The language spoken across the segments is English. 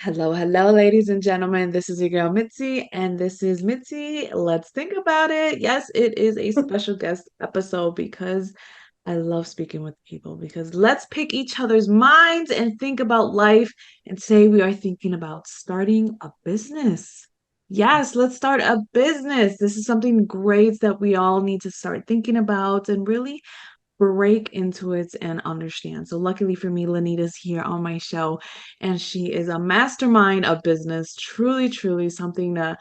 Hello, hello, ladies and gentlemen. This is your girl Mitzi, and this is Mitzi. Let's think about it. Yes, it is a special guest episode because I love speaking with people. Because let's pick each other's minds and think about life and say we are thinking about starting a business. Yes, let's start a business. This is something great that we all need to start thinking about and really break into it and understand. So luckily for me, Lynita's here on my show, and she is a mastermind of business. Truly, truly something to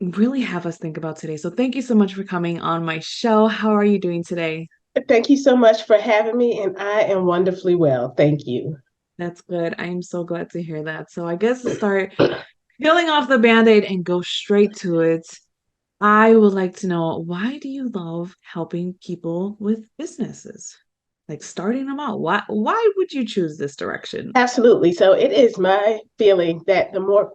really have us think about today. So thank you so much for coming on my show. How are you doing today? Thank you so much for having me, and I am wonderfully well. Thank you. That's good. I am so glad to hear that. So I guess to start peeling off the band-aid and go straight to it, I would like to know, why do you love helping people with businesses? Like starting them out. Why would you choose this direction? Absolutely. So it is my feeling that the more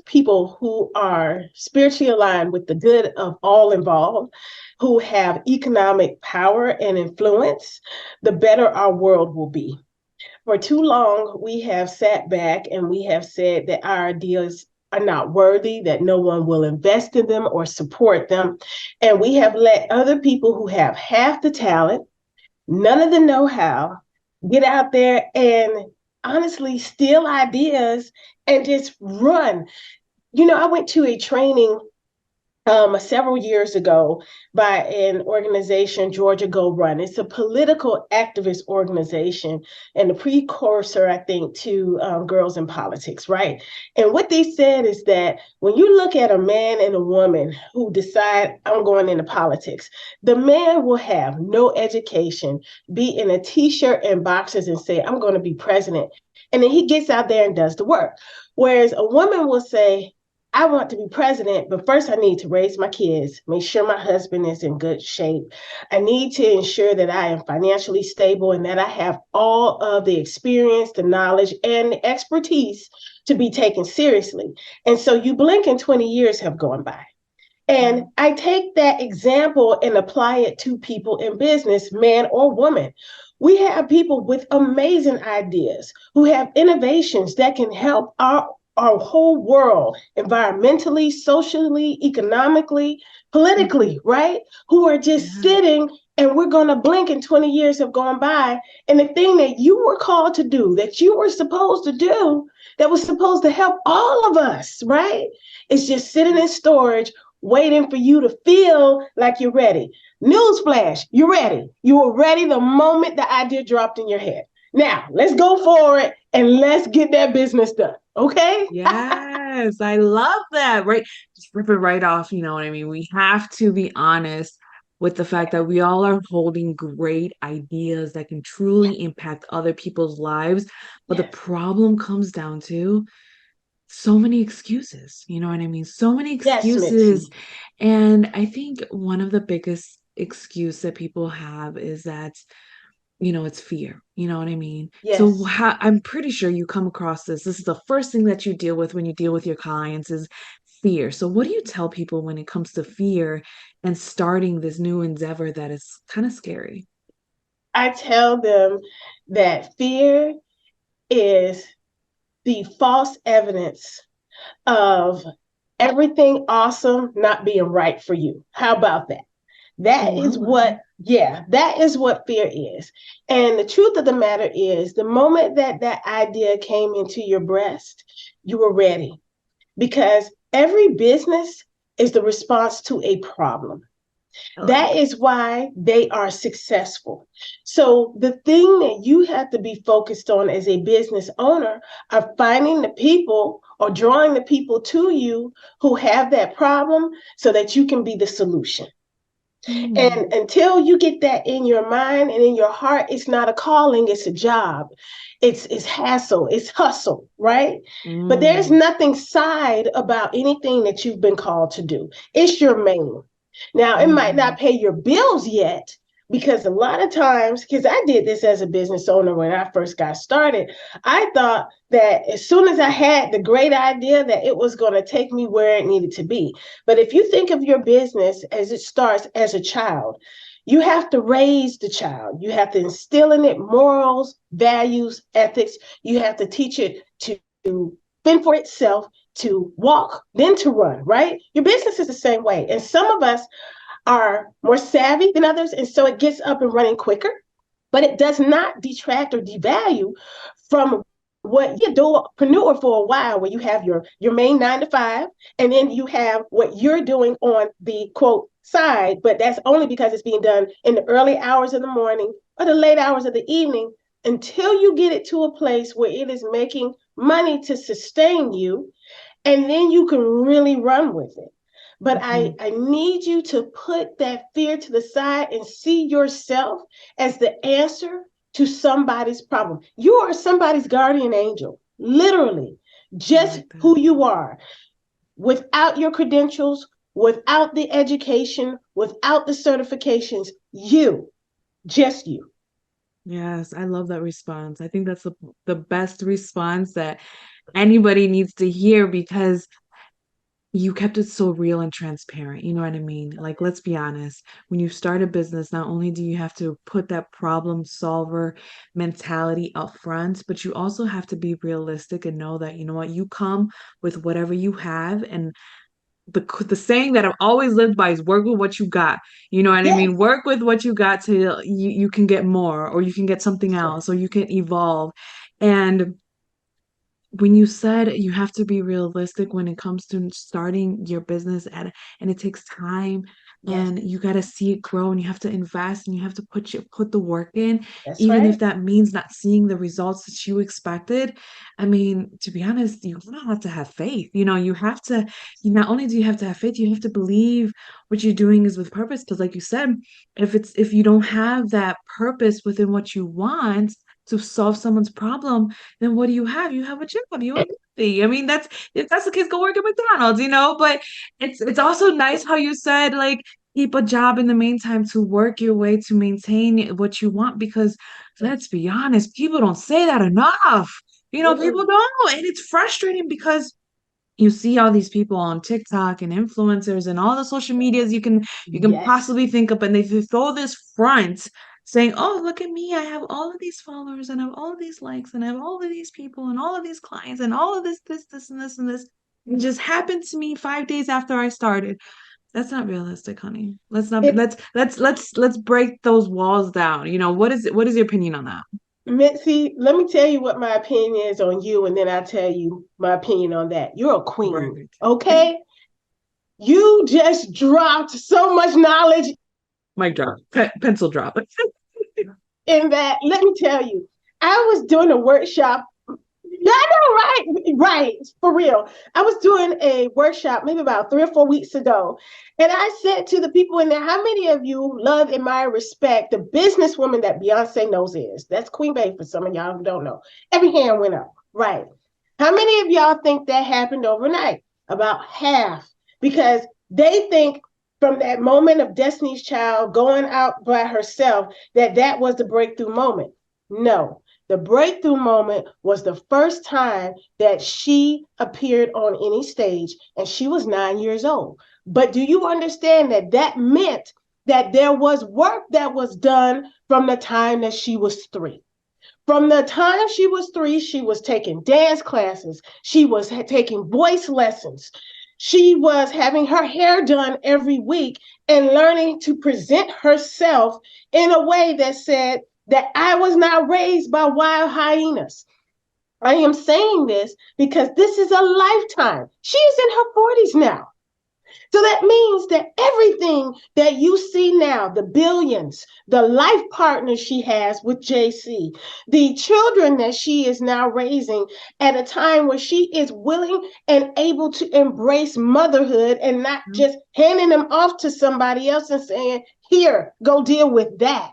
people who are spiritually aligned with the good of all involved, who have economic power and influence, the better our world will be. For too long, we have sat back and we have said that our ideas are not worthy, that no one will invest in them or support them. And we have let other people who have half the talent, none of the know how, get out there and honestly steal ideas and just run. I went to a training several years ago by an organization, Georgia Go Run. It's a political activist organization and a precursor, I think, to Girls in Politics, right? And what they said is that when you look at a man and a woman who decide, I'm going into politics, the man will have no education, be in a t-shirt and boxers and say, I'm going to be president. And then he gets out there and does the work. Whereas a woman will say, I want to be president, but first I need to raise my kids, make sure my husband is in good shape. I need to ensure that I am financially stable and that I have all of the experience, the knowledge, and the expertise to be taken seriously. And so you blink and 20 years have gone by. And Wow. I take that example and apply it to people in business, man or woman. We have people with amazing ideas who have innovations that can help our whole world environmentally, socially, economically, Mhm. politically, right? Who are just Yeah. sitting and we're going to blink and 20 years have gone by. And the thing that you were called to do, that you were supposed to do, that was supposed to help all of us, right? Is just sitting in storage waiting for you to feel like you're ready. Newsflash, you're ready. You were ready the moment the idea dropped in your head. Now, let's go for it and let's get that business done. Okay? Yes, I love that. Right. Just rip it right off. You know what I mean? We have to be honest with the fact that we all are holding great ideas that can truly impact other people's lives. But the Yes. problem comes down to so many excuses. You know what I mean? So many Yes, excuses. Mitzi. And I think one of the biggest excuse that people have is that it's fear. You know what I mean? So Yes. I'm pretty sure you come across this. This is the first thing that you deal with when you deal with your clients is fear. So what do you tell people when it comes to fear and starting this new endeavor that is kind of scary? I tell them that fear is the false evidence of everything awesome not being right for you. How about that? That Oh, I is love it. that is what fear is. And the truth of the matter is, the moment that that idea came into your breast, you were ready because every business is the response to a problem. I love That it. is why they are successful. So the thing that you have to be focused on as a business owner are finding the people or drawing the people to you who have that problem so that you can be the solution. Hmm. And until you get that in your mind and in your heart, it's not a calling, it's a job. It's hassle, it's hustle, right? But there's Mm. nothing side about anything that you've been called to do. It's your main. Now, it might Hmm. not pay your bills yet, because a lot of times, because I did this as a business owner when I first got started, I thought that as soon as I had the great idea that it was going to take me where it needed to be. But if you think of your business as it starts as a child, You have to raise the child. You have to instill in it morals, values, ethics. You have to teach it to fend for itself, to walk, then to run, right? Your business is the same way. And some of us are more savvy than others, and so it gets up and running quicker, but it does not detract or devalue from what you do entrepreneur for a while, where you have your main 9 to 5, and then you have what you're doing on the quote side, but that's only because it's being done in the early hours of the morning or the late hours of the evening, until you get it to a place where it is making money to sustain you, and then you can really run with it. But Mhm. I need you to put that fear to the side and see yourself as the answer to somebody's problem. You are somebody's guardian angel, literally, I just like that. who you are, without your credentials, without the education, without the certifications, you, just you. Yes, I love that response. I think that's the best response that anybody needs to hear because you kept it so real and transparent. You know what I mean? Like, let's be honest. When you start a business, not only do you have to put that problem solver mentality up front, but you also have to be realistic and know that, you know what, you come with whatever you have. And the saying that I've always lived by is work with what you got. You know what I Yes, mean? Work with what you got till you can get more, or you can get something that's right. else, or you can evolve. And when you said you have to be realistic when it comes to starting your business and it takes time Yes, and you got to see it grow and you have to invest and you have to put the work in, that's even if right. that means not seeing the results that you expected. I mean, to be honest, you don't have to have faith. You know, you have to, you not only do you have to have faith, you have to believe what you're doing is with purpose, because like you said, if you don't have that purpose within what you want to solve someone's problem, then what do you have? You have a job. You have nothing. I mean, that's if that's the case, go work at McDonald's, you know. But it's also nice how you said like keep a job in the meantime to work your way to maintain what you want. Because let's be honest, people don't say that enough. You know, people Mm-mm. don't, and it's frustrating because you see all these people on TikTok and influencers and all the social medias you can Yes, possibly think of, and they throw this front saying, "Oh, look at me! I have all of these followers and I have all of these likes and I have all of these people and all of these clients and all of this, and this, and this." It just happened to me 5 days after I started. That's not realistic, honey. Let's not be, it let's break those walls down. You know, what is your opinion on that? Mitzi, let me tell you what my opinion is on you, and then I'll tell you my opinion on that. You're a queen, Right. okay? You just dropped so much knowledge Mic drop. Pencil drop. in that. Let me tell you, I was doing a workshop. Yeah, I know, right? Right, for real. I was doing a workshop maybe about 3 or 4 weeks ago, and I said to the people in there, how many of you love, admire, respect the businesswoman that Beyonce knows is? That's Queen Bey for some of y'all who don't know. Every hand went up, right? How many of y'all think that happened overnight? About half, because they think from that moment of Destiny's Child going out by herself that that was the breakthrough moment. No, the breakthrough moment was the first time that she appeared on any stage, and she was 9 years old. But do you understand that that meant that there was work that was done from the time that she was 3? From the time she was 3, she was taking dance classes, she was taking voice lessons, she was having her hair done every week and learning to present herself in a way that said that I was not raised by wild hyenas. I am saying this because this is a lifetime. She is in her 40s now. So that means that everything that you see now, the billions, the life partner she has with JC, the children that she is now raising at a time where she is willing and able to embrace motherhood and not just handing them off to somebody else and saying, here, go deal with that.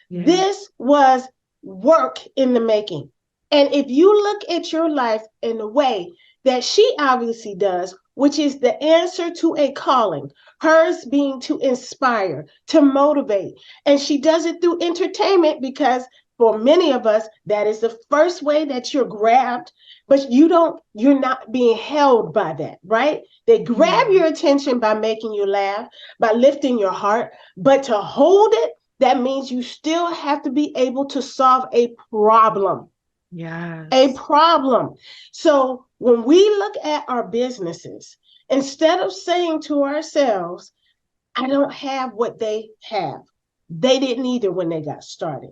Yeah. This was work in the making. And if you look at your life in the way that she obviously does, which is the answer to a calling, hers being to inspire, to motivate. And she does it through entertainment because for many of us, that is the first way that you're grabbed, but you're not being held by that, right? They grab Yeah. your attention by making you laugh, by lifting your heart, but to hold it That means you still have to be able to solve a problem. A Yes. problem. So when we look at our businesses, instead of saying to ourselves, I don't have what they have, they didn't either when they got started.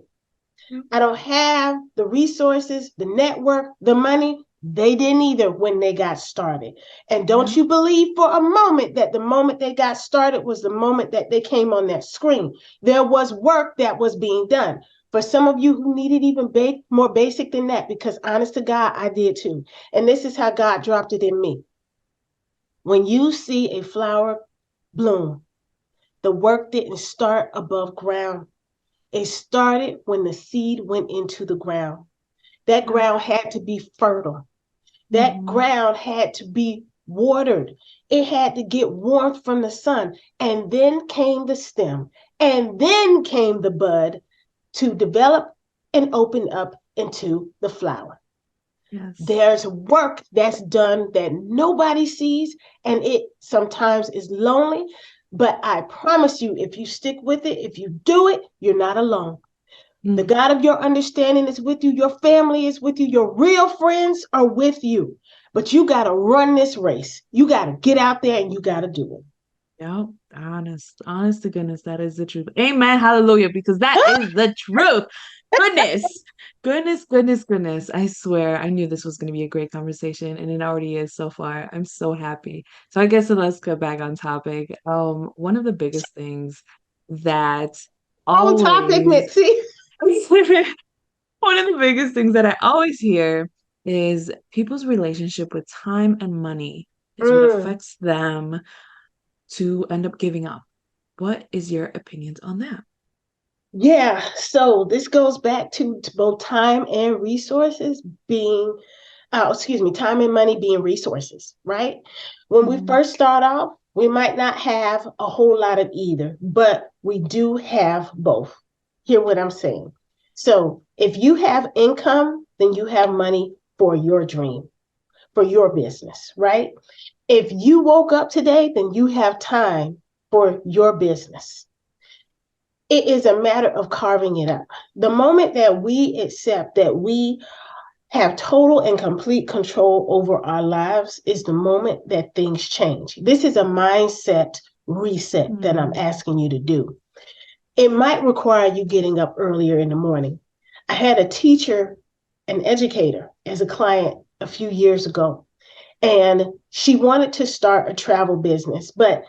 Yep. I don't have the resources, the network, the money. They didn't either when they got started. And don't Yep. you believe for a moment that the moment they got started was the moment that they came on that screen. There was work that was being done. For some of you who needed even more basic than that, because honest to God, I did too. And this is how God dropped it in me. When you see a flower bloom, the work didn't start above ground. It started when the seed went into the ground. That Yep. ground had to be fertile. That Mm-hmm. ground had to be watered. It had to get warmth from the sun. And then came the stem. And then came the bud to develop and open up into the flower. Yes. There's work that's done that nobody sees, and it sometimes is lonely. But I promise you, if you stick with it, if you do it, you're not alone. The Mm. God of your understanding is with you. Your family is with you. Your real friends are with you. But you got to run this race. You got to get out there and you got to do Yep. Honest to goodness, that is the truth. Amen. Hallelujah. Because that is the truth. Goodness. Goodness, goodness, goodness. I swear I knew this was going to be a great conversation, and it already is so far. I'm so happy. So I guess let's get back on topic. One of the biggest things that On topic, always Mitzi. one of the biggest things that I always hear is people's relationship with time and money is what Mm, affects them to end up giving up. What is your opinions on that? yeah. So this goes back to both time and resources being, excuse me, time and money being resources, right? When we Mhm. first start off, we might not have a whole lot of either, but we do have both. Hear what I'm saying? So if you have income, then you have money for your dream, for your business, right? If you woke up today, then you have time for your business. It is a matter of carving it up. The moment that we accept that we have total and complete control over our lives is the moment that things change. This is a mindset reset that I'm Hmm. asking you to do. It might require you getting up earlier in the morning. I had a teacher, an educator, as a client a few years ago, and she wanted to start a travel business. But,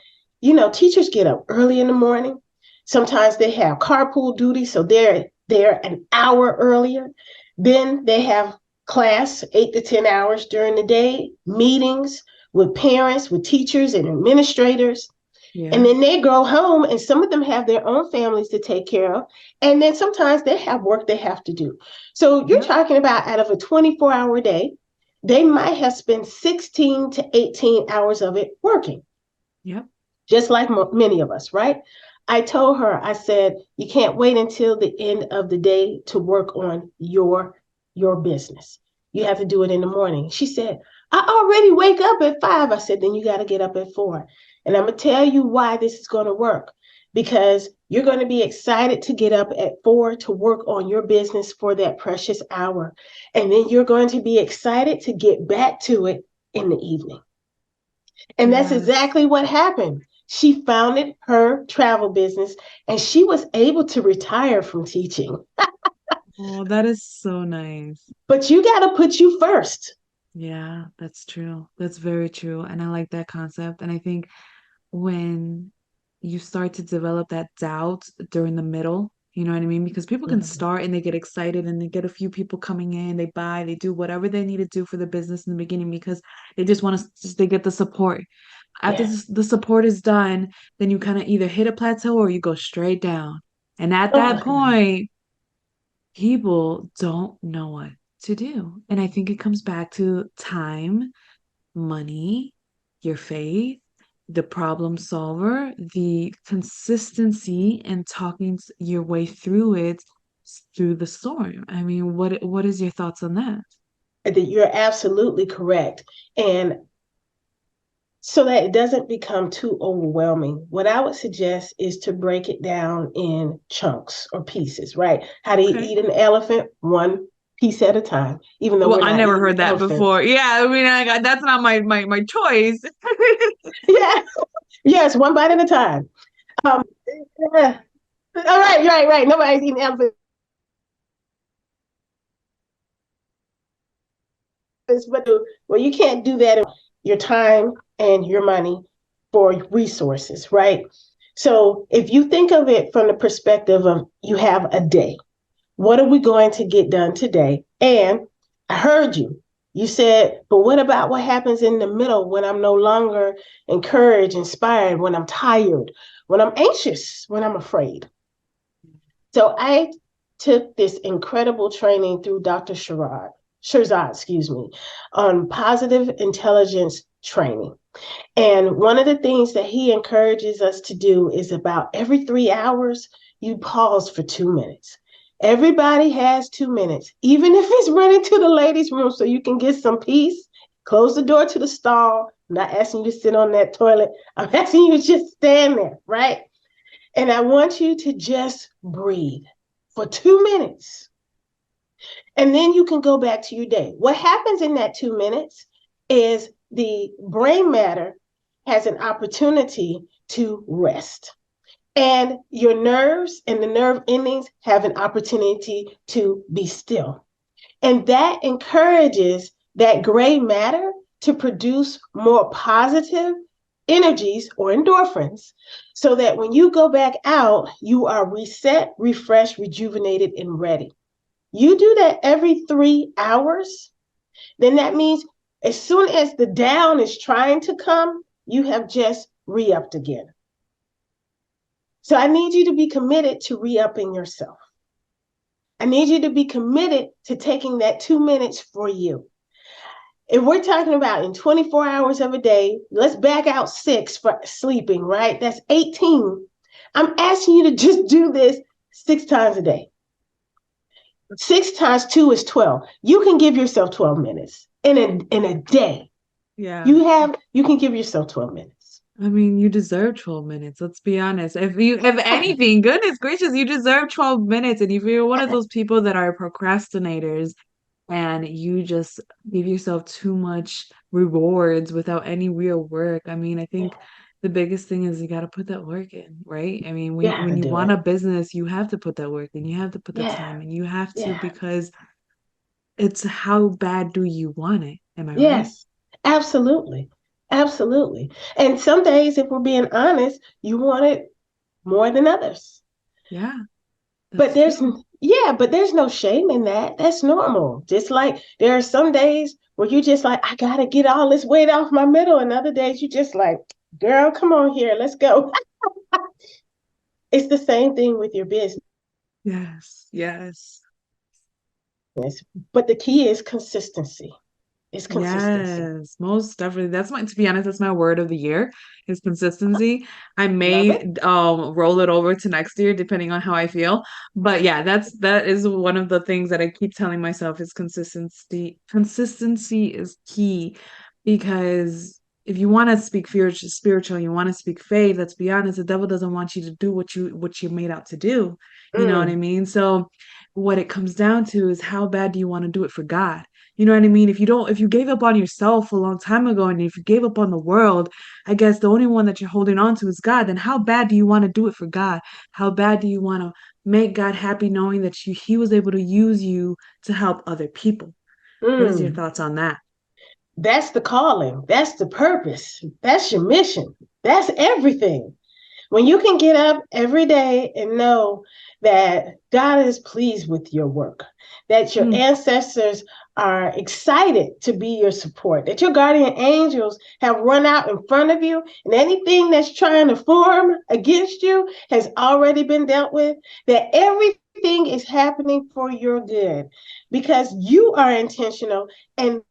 teachers get up early in the morning. Sometimes they have carpool duty, so they're there an hour earlier. Then they have class 8 to 10 hours during the day, meetings with parents, with teachers and administrators. And Yeah. then they go home, and some of them have their own families to take care of. And then sometimes they have work they have to do. So you're Yep. talking about out of a 24-hour day, they might have spent 16 to 18 hours of it working, Yep. just like many of us, right? I told her, I said, you can't wait until the end of the day to work on your business. You have to do it in the morning. She said, I already wake up at 5. I said, then you got to get up at 4. And I'm going to tell you why this is going to work. Because you're going to be excited to get up at 4 to work on your business for that precious hour. And then you're going to be excited to get back to it in the evening. And that's Yes. exactly what happened. She founded her travel business and she was able to retire from teaching. Oh, that is so nice. But you got to put you first. Yeah, that's true. That's very true. And I like that concept. And I think when you start to develop that doubt during the middle, you know what I mean? Because people can Mhm. start and they get excited and they get a few people coming in, they buy, they do whatever they need to do for the business in the beginning because they just want to, just they get the support. After Yes. the support is done, then you kind of either hit a plateau or you go straight down. And at Oh that my God. point, people don't know what to do. And I think it comes back to time, money, your faith, the problem solver, the consistency and talking your way through it through the storm. I mean, what is your thoughts on that? That you're absolutely correct. And so that it doesn't become too overwhelming. What I would suggest is to break it down in chunks or pieces, right? How do you Okay. eat an elephant? One piece at a time, even though Well, we're I not never eating heard that elephants. before. Yeah, I mean, that's not my choice. Yeah, yes, one bite at a time. Um, yeah. All right, right, right. Nobody's eating elephants, but well, you can't do that in your time and your money for resources, right? So if you think of it from the perspective of you have a day, what are we going to get done today? And I heard you. You said, but what about what happens in the middle when I'm no longer encouraged, inspired, when I'm tired, when I'm anxious, when I'm afraid? So I took this incredible training through Dr. Shirzad, excuse me, on positive intelligence training. And one of the things that he encourages us to do is about every 3 hours, you pause for 2 minutes. Everybody has 2 minutes, even if it's running to the ladies' room so you can get some peace. Close the door to the stall. I'm not asking you to sit on that toilet. I'm asking you to just stand there, right? And I want you to just breathe for 2 minutes. And then you can go back to your day. What happens in that 2 minutes is the brain matter has an opportunity to rest. And your nerves and the nerve endings have an opportunity to be still. And that encourages that gray matter to produce more positive energies or endorphins so that when you go back out, you are reset, refreshed, rejuvenated, and ready. You do that every 3 hours, then that means as soon as the down is trying to come, you have just re upped again. So I need you to be committed to re upping yourself. I need you to be committed to taking that 2 minutes for you. If we're talking about in 24 hours of a day, let's back out 6 for sleeping, right? That's 18. I'm asking you to just do this 6 times a day. 6 times 2 is 12. You can give yourself 12 minutes in a day. Yeah. You can give yourself 12 minutes. I mean, you deserve 12 minutes. Let's be honest. If anything, goodness gracious, you deserve 12 minutes. And if you're one of those people that are procrastinators and you just give yourself too much rewards without any real work, I mean, I think the biggest thing is you got to put that work in, right? I mean, You when gotta you do want it. a business, you have to put that work in. You have to put that Yeah, time in. You have to yeah, because it's how bad do you want it? Am I right? yes, absolutely, absolutely. And some days, if we're being honest, you want it more than others. Yeah, But that's true. but there's no shame in that. That's normal. Just like there are some days where you just like, I gotta get all this weight off my middle, and other days you just like, girl, come on here, let's go. It's the same thing with your business. Yes, yes. But the key is consistency. It's consistency. Yes, most definitely. That's my, to be honest, that's my word of the year is consistency. I Love may it. roll it over to next year depending on how I feel. But yeah, that is one of the things that I keep telling myself is consistency. Consistency is key because if you want to speak spiritual, you want to speak faith, let's be honest, the devil doesn't want you to do what you're made out to do. You know what I Mm, mean? So what it comes down to is how bad do you want to do it for God? You know what I mean? If you gave up on yourself a long time ago and if you gave up on the world, I guess the only one that you're holding on to is God. Then how bad do you want to do it for God? How bad do you want to make God happy knowing that he was able to use you to help other people? What is your mm. thoughts on that? That's the calling. That's the purpose. That's your mission. That's everything. When you can get up every day and know that God is pleased with your work, that your Mm, ancestors are excited to be your support, that your guardian angels have run out in front of you, and anything that's trying to form against you has already been dealt with, that everything is happening for your good because you are intentional and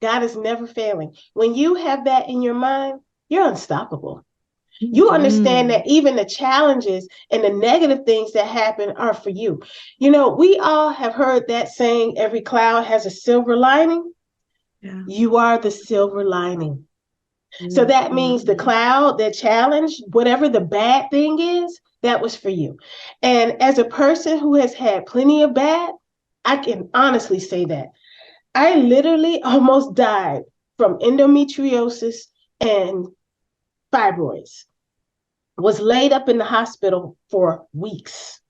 God is never failing. When you have that in your mind, you're unstoppable. You understand mm, that even the challenges and the negative things that happen are for you. You know, we all have heard that saying, every cloud has a silver lining. yeah. You are the silver lining. So Mm, that mm, means the mm. cloud, the challenge, whatever the bad thing is, that was for you. And as a person who has had plenty of bad, I can honestly say that I literally almost died from endometriosis and fibroids. Was laid up in the hospital for weeks,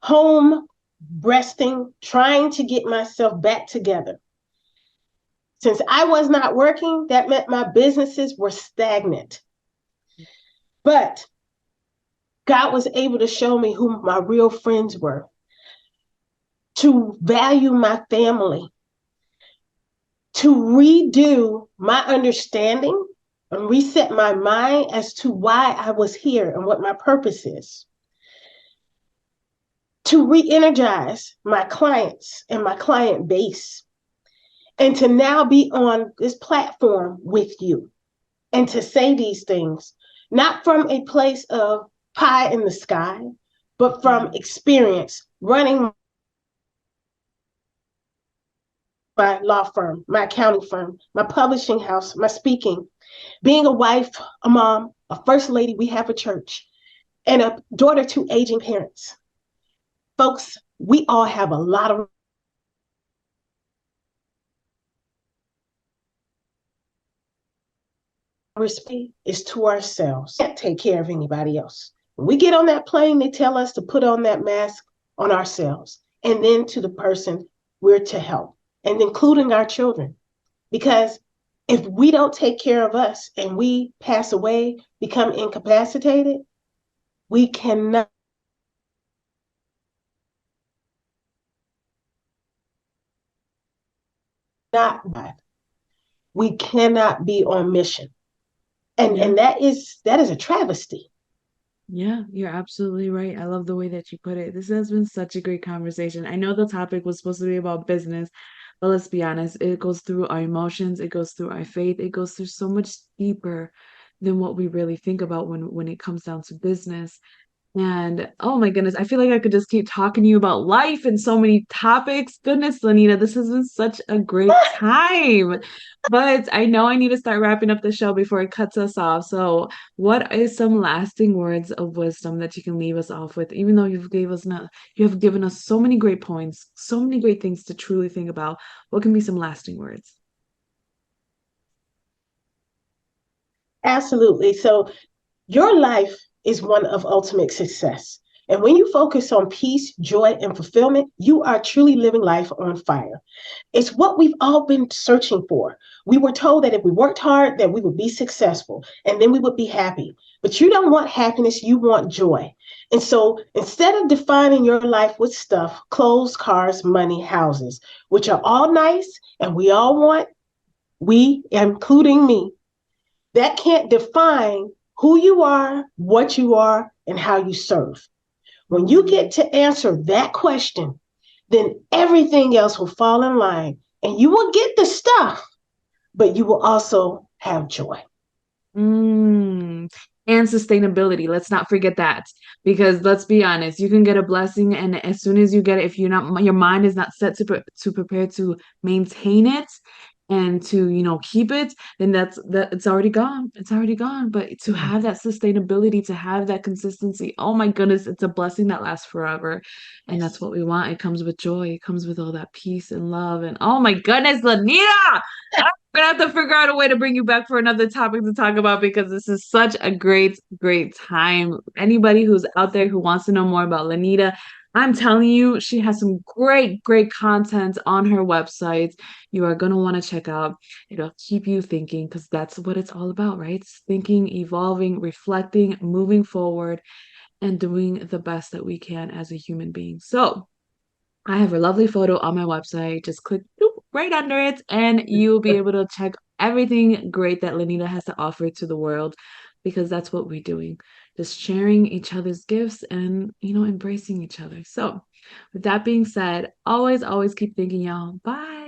home, resting, trying to get myself back together. Since I was not working, that meant my businesses were stagnant. But God was able to show me who my real friends were, to value my family, to redo my understanding and reset my mind as to why I was here and what my purpose is, to re energize my clients and my client base, and to now be on this platform with you and to say these things, not from a place of pie in the sky, but from Yeah. experience running my law firm, my accounting firm, my publishing house, my speaking, being a wife, a mom, a first lady, we have a church, and a daughter to aging parents. Folks, we all have a lot of respect is to ourselves. We can't take care of anybody else. When we get on that plane, they tell us to put on that mask on ourselves and then to the person we're to help, and including our children. Because if we don't take care of us and we pass away, become incapacitated, we cannot we cannot be on mission. Yeah. And that is a travesty. Yeah, you're absolutely right. I love the way that you put it. This has been such a great conversation. I know the topic was supposed to be about business, but let's be honest, it goes through our emotions, it goes through our faith, it goes through so much deeper than what we really think about when it comes down to business. And oh my goodness, I feel like I could just keep talking to you about life and so many topics. Goodness, Lynita, this has been such a great time. But I know I need to start wrapping up the show before it cuts us off. So, what is some lasting words of wisdom that you can leave us off with? Even though you have given us so many great points, so many great things to truly think about. What can be some lasting words? Absolutely. So your life is one of ultimate success. And when you focus on peace, joy, and fulfillment, you are truly living life on fire. It's what we've all been searching for. We were told that if we worked hard, that we would be successful and then we would be happy. But you don't want happiness, you want joy. And so instead of defining your life with stuff, clothes, cars, money, houses, which are all nice and we all want, we, including me, that can't define who you are, what you are, and how you serve. When you Mm. get to answer that question, then everything else will fall in line and you will get the stuff, but you will also have joy. Mm. And sustainability. Let's not forget that because let's be honest, you can get a blessing, and as soon as you get it, if you're not, your mind is not set to prepare to maintain it and to keep it, then that it's already gone. It's already gone. But to have that sustainability, to have that consistency, oh my goodness, it's a blessing that lasts forever, and that's Yes. what we want. It comes with joy. It comes with all that peace and love, and oh my goodness, Lynita. We're gonna have to figure out a way to bring you back for another topic to talk about because this is such a great, great time. Anybody who's out there who wants to know more about Lynita, I'm telling you, she has some great, great content on her website. You are gonna want to check out. It'll keep you thinking because that's what it's all about, right? It's thinking, evolving, reflecting, moving forward, and doing the best that we can as a human being. So, I have a lovely photo on my website. Just click boop, right under it, and you'll be able to check everything great that Lanita has to offer to the world because that's what we're doing. Just sharing each other's gifts and, embracing each other. So, with that being said, always, always keep thinking, y'all. Bye.